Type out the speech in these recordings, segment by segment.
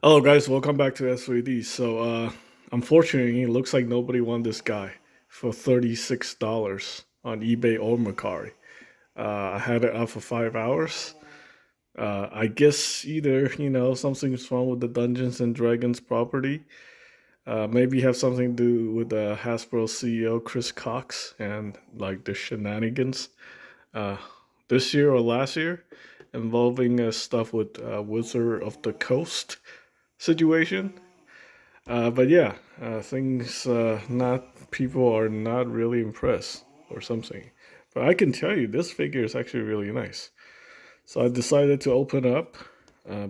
Hello guys, welcome back to S3D. Unfortunately, it looks like nobody won this guy for $36 on eBay or Mercari. I had it up for 5 hours. I guess either, something's wrong with the Dungeons and Dragons property. Maybe have something to do with the Hasbro CEO Chris Cox and like the shenanigans uh, this year or last year involving stuff with Wizard of the Coast situation. But yeah, things not people are not really impressed or something. But I can tell you this figure is actually really nice. So I decided to open up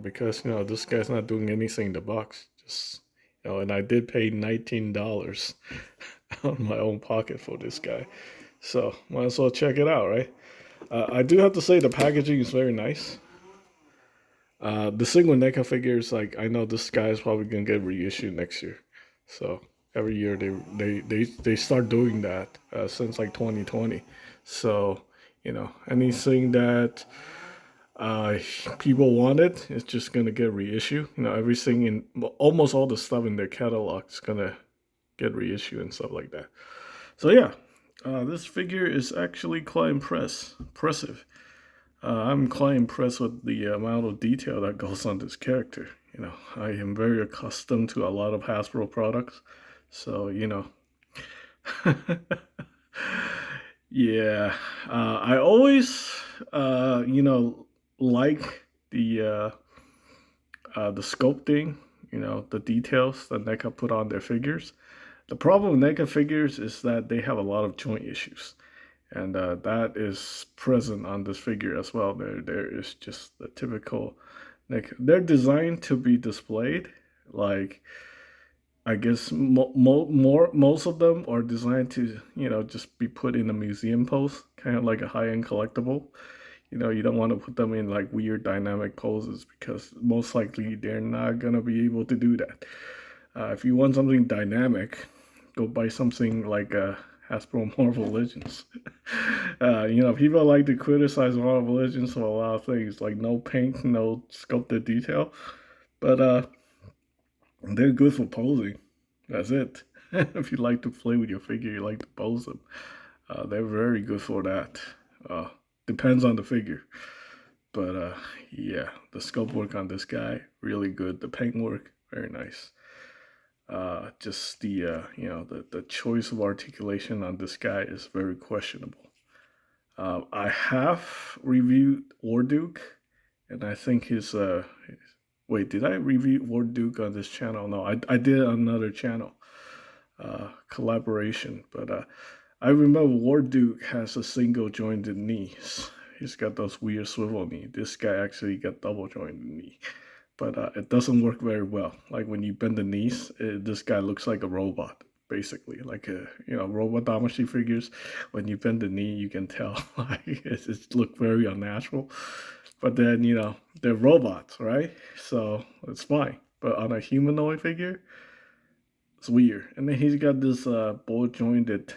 because this guy's not doing anything in the box. Just and I did pay $19 on my own pocket for this guy. So might as well check it out, right? I do have to say the packaging is very nice. The thing with NECA figures, like I know this guy is probably gonna get reissued next year, so every year they start doing that since like 2020. So anything that uh, people wanted is just gonna get reissued. Everything in almost all the stuff in their catalog is gonna get reissued and stuff like that. So yeah, this figure is actually quite impressive. I'm quite impressed with the amount of detail that goes on this character. I am very accustomed to a lot of Hasbro products, so yeah. I always, like the sculpting, the details that NECA put on their figures. The problem with NECA figures is that they have a lot of joint issues, and that is present on this figure as well. There is just the typical, like they're designed to be displayed. Like I guess most of them are designed to just be put in a museum pose, kind of like a high end collectible. You don't want to put them in like weird dynamic poses because most likely they're not gonna be able to do that. If you want something dynamic, go buy something like Hasbro Marvel Legends. People like to criticize Marvel Legends for a lot of things, like no paint, no sculpted detail, but they're good for posing. That's it. If you like to play with your figure, you like to pose them. They're very good for that. Uh, Depends on the figure. But yeah, the sculpt work on this guy really good. The paint work very nice. Just the choice of articulation on this guy is very questionable. I have reviewed Warduke, and I think wait, did I review Warduke on this channel? No, I did on another channel, collaboration. But I remember Warduke has a single jointed knees. He's got those weird swivel knee. This guy actually got double jointed knee, but it doesn't work very well. Like when you bend the knees, this guy looks like a robot, basically. Like robot Damacy figures. When you bend the knee, you can tell like it look very unnatural. But then they're robots, right? So it's fine. But on a humanoid figure, it's weird. And then he's got this ball jointed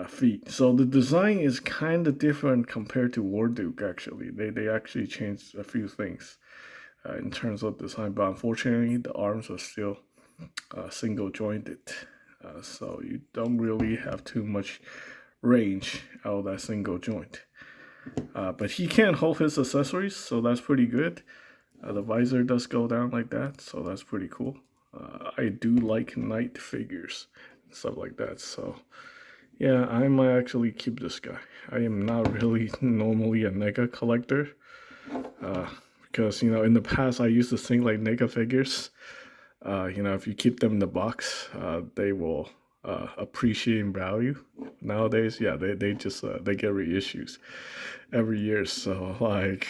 feet. So the design is kind of different compared to Warduke. Actually, they actually changed a few things in terms of design, but unfortunately, the arms are still single jointed. So you don't really have too much range out of that single joint. But he can hold his accessories, so that's pretty good. The visor does go down like that, so that's pretty cool. I do like knight figures and stuff like that, so yeah, I might actually keep this guy. I am not really normally a NECA collector, because in the past I used to think like NECA figures, if you keep them in the box, they will appreciate in value. Nowadays, yeah, they just they get reissues every year, so like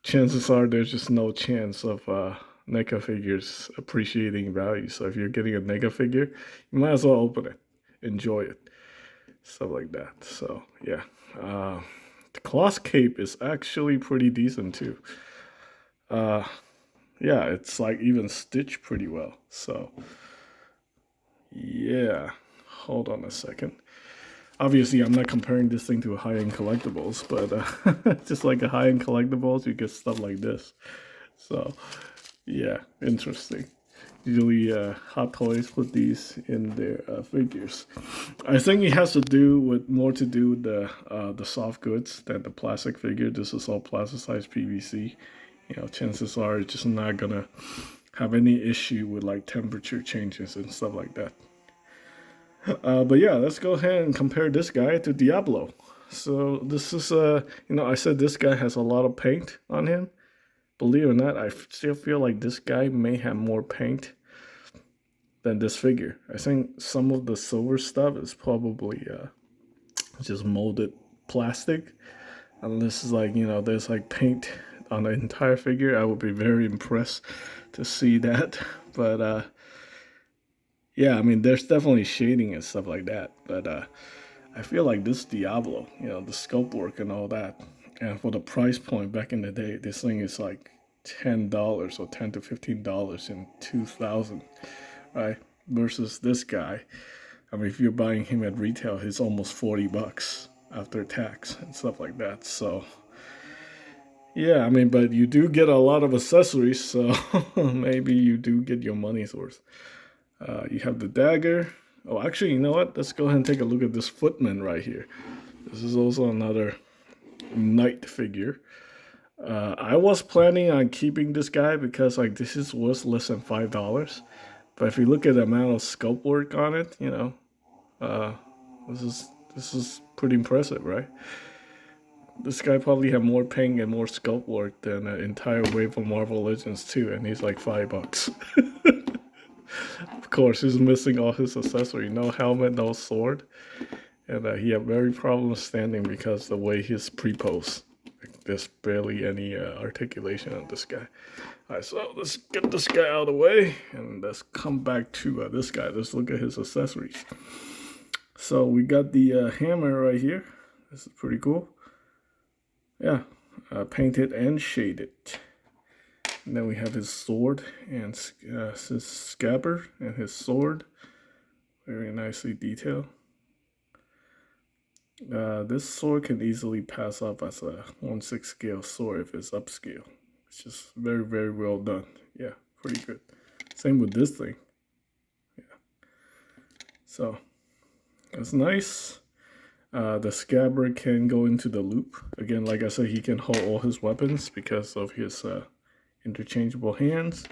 chances are there's just no chance of NECA figures appreciating value. So if you're getting a NECA figure, you might as well open it, enjoy it, stuff like that. So yeah, the cloth cape is actually pretty decent too. Uh, yeah, it's like even stitched pretty well. So yeah, hold on a second. Obviously, I'm not comparing this thing to a high-end collectibles, but just like a high-end collectibles, you get stuff like this. So Yeah, interesting. Usually, Hot Toys put these in their figures. I think it has to do with more to do with the soft goods than the plastic figure. This is all plasticized PVC. You know, chances are it's just not gonna have any issue with like temperature changes and stuff like that. But yeah, let's go ahead and compare this guy to Diablo. So this is I said this guy has a lot of paint on him. Believe it or not, I still feel like this guy may have more paint than this figure. I think some of the silver stuff is probably just molded plastic. Unless it's like, there's like paint on the entire figure, I would be very impressed to see that. But yeah, I mean, there's definitely shading and stuff like that. But I feel like this Diablo, the sculpt work and all that, and for the price point back in the day, this thing is like $10 or $10 to $15 in 2000, right? Versus this guy, I mean, if you're buying him at retail, he's almost $40 after tax and stuff like that. So yeah, I mean, but you do get a lot of accessories, so maybe you do get your money's worth. You have the dagger. Oh, actually, you know what? Let's go ahead and take a look at this footman right here. This is also another knight figure. I was planning on keeping this guy because like this is worth less than $5. But if you look at the amount of sculpt work on it, uh, this is pretty impressive, right? This guy probably had more paint and more sculpt work than an entire wave of Marvel Legends 2, and he's like $5. Of course, he's missing all his accessory. No helmet, no sword. And he had very problems standing because the way he's pre-posed. Like, there's barely any articulation on this guy. Alright, so let's get this guy out of the way. And let's come back to this guy. Let's look at his accessories. So we got the hammer right here. This is pretty cool. Yeah, painted and shaded. And then we have his sword and his scabbard and his sword. Very nicely detailed. This sword can easily pass off as a 1/6 scale sword if it's upscale. It's just very, very well done. Yeah, pretty good. Same with this thing. Yeah. So, that's nice. The scabbard can go into the loop. Again, like I said, he can hold all his weapons because of his interchangeable hands.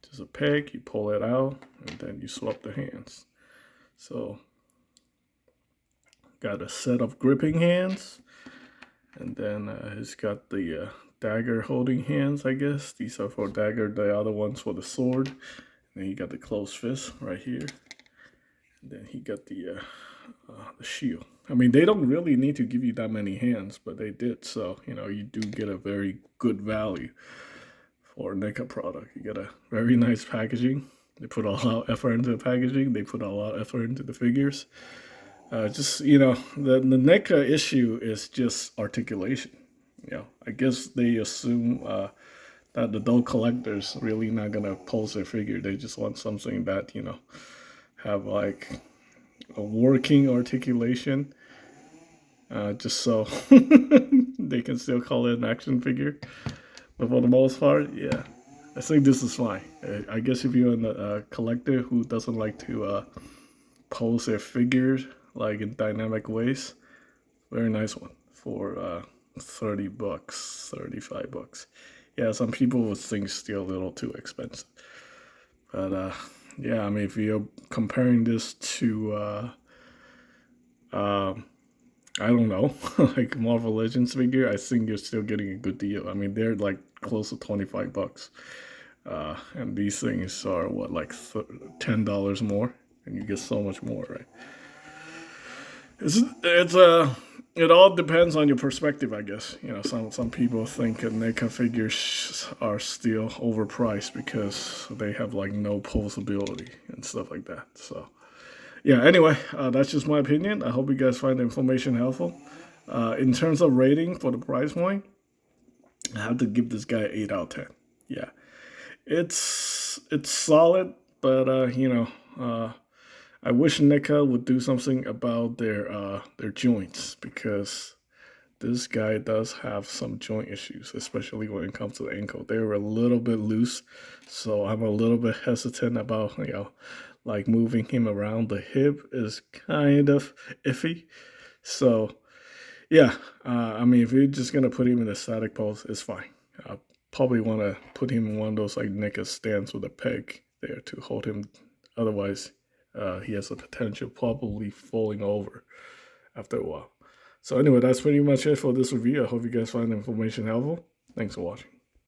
Just a peg, you pull it out, and then you swap the hands. So, got a set of gripping hands, and then he's got the dagger holding hands, I guess. These are for dagger, the other ones for the sword. And then you got the closed fist right here. And then he got the shield. I mean, they don't really need to give you that many hands, but they did. So, you do get a very good value for a NECA product. You get a very nice packaging. They put a lot of effort into the packaging. They put a lot of effort into the figures. The NECA issue is just articulation. I guess they assume that the adult collectors really not gonna pose their figure. They just want something that have like a working articulation, just so they can still call it an action figure. But for the most part, yeah, I think this is fine. I guess if you're a collector who doesn't like to pose their figures like in dynamic ways, very nice one for $30, $35. Yeah, some people would think still a little too expensive. But yeah, I mean, if you're comparing this to I don't know, like Marvel Legends figure, I think you're still getting a good deal. I mean, they're like close to $25. And these things are what, like $10 more, and you get so much more, right? It all depends on your perspective, I guess. Some people think NECA figures are still overpriced because they have like no posability and stuff like that. So yeah, anyway, that's just my opinion. I hope you guys find the information helpful. In terms of rating for the price point, I have to give this guy 8 out of 10. Yeah, it's solid, but I wish NECA would do something about their joints, because this guy does have some joint issues, especially when it comes to the ankle. They're a little bit loose, so I'm a little bit hesitant about, like moving him around. The hip is kind of iffy. So, yeah, I mean, if you're just going to put him in a static pose, it's fine. I probably want to put him in one of those like NECA stands with a peg there to hold him. Otherwise, he has a potential probably falling over after a while. So anyway, that's pretty much it for this review. I hope you guys find the information helpful. Thanks for watching.